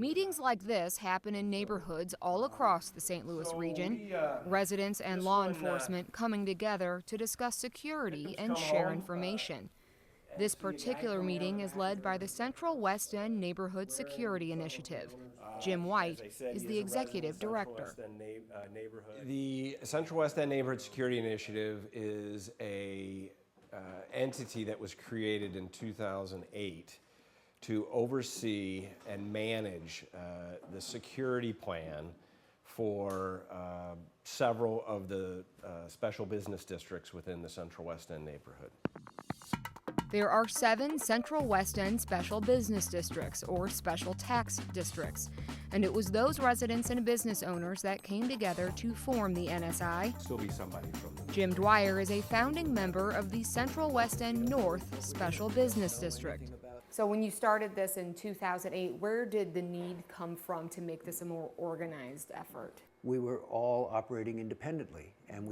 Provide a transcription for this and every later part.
Meetings like this happen in neighborhoods all across the St. Louis region. Residents and law enforcement coming together to discuss security and share information. This particular meeting is led by the Central West End Neighborhood Security Initiative. Jim White is the executive director. The Central West End Neighborhood Security Initiative is a entity that was created in 2008 to oversee and manage the security plan for several of the special business districts within the Central West End neighborhood. There are 7 Central West End special business districts, or special tax districts, and it was those residents and business owners that came together to form the NSI. Still be somebody from them. Jim Dwyer is a founding member of the Central West End North Special Business District. So when you started this in 2008, where did the need come from to make this a more organized effort? We were all operating independently, and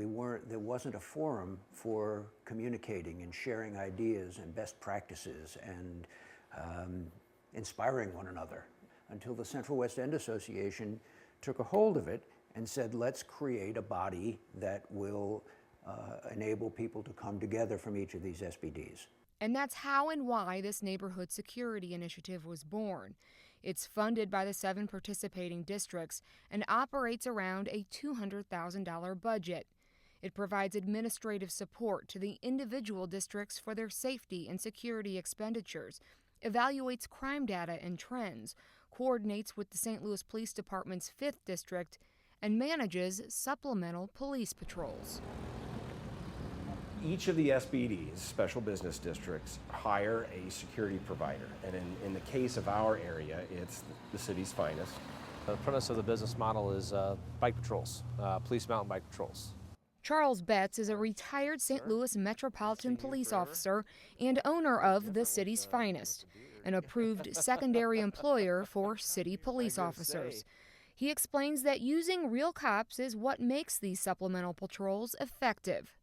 there wasn't a forum for communicating and sharing ideas and best practices and inspiring one another, until the Central West End Association took a hold of it and said, let's create a body that will enable people to come together from each of these SBDs. And that's how and why this neighborhood security initiative was born. It's funded by the 7 participating districts and operates around a $200,000 budget. It provides administrative support to the individual districts for their safety and security expenditures, evaluates crime data and trends, coordinates with the St. Louis Police Department's 5th District, and manages supplemental police patrols. Each of the SBDs, special business districts, hire a security provider. And in the case of our area, it's the city's finest. The premise of the business model is bike patrols, police mountain bike patrols. Charles Betts is a retired St. Louis Metropolitan Police officer and owner of the city's finest, an approved secondary employer for city police officers. He explains that using real cops is what makes these supplemental patrols effective.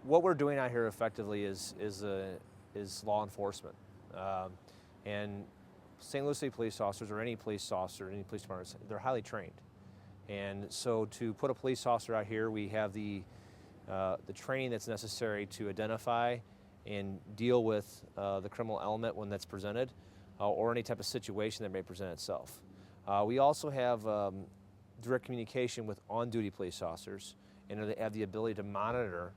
What we're doing out here effectively is law enforcement, and St. Louis City police officers, or any police officer, any police department, they're highly trained. And so to put a police officer out here, we have the training that's necessary to identify and deal with the criminal element when that's presented, or any type of situation that may present itself. We also have direct communication with on-duty police officers, and they have the ability to monitor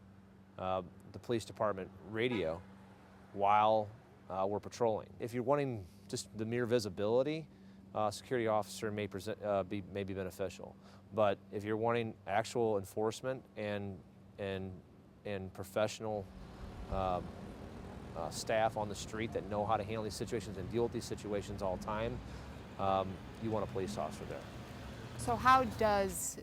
the police department radio while we're patrolling. If you're wanting just the mere visibility, security officer may be beneficial. But if you're wanting actual enforcement and professional staff on the street that know how to handle these situations and deal with these situations all the time, you want a police officer there. So how does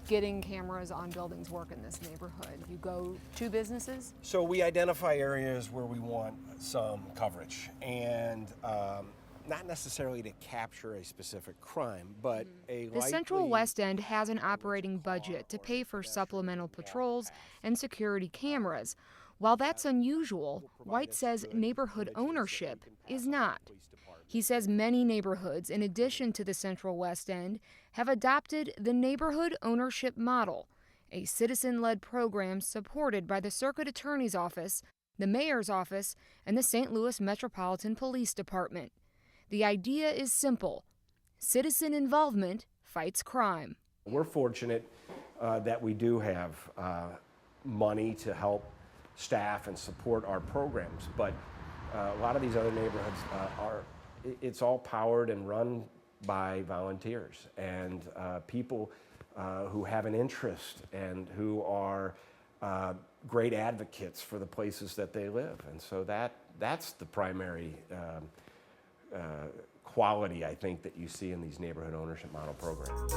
getting cameras on buildings work in this neighborhood? You go to businesses? So we identify areas where we want some coverage, and not necessarily to capture a specific crime, but The Central West End has an operating budget to pay for supplemental patrols and security cameras. While that's unusual, White says neighborhood ownership is not. He says many neighborhoods, in addition to the Central West End, have adopted the neighborhood ownership model, a citizen-led program supported by the Circuit Attorney's Office, the Mayor's Office, and the St. Louis Metropolitan Police Department. The idea is simple: citizen involvement fights crime. We're fortunate that we do have money to help staff and support our programs, but a lot of these other neighborhoods it's all powered and run by volunteers and people who have an interest and who are great advocates for the places that they live. And so that's the primary quality, I think, that you see in these neighborhood ownership model programs.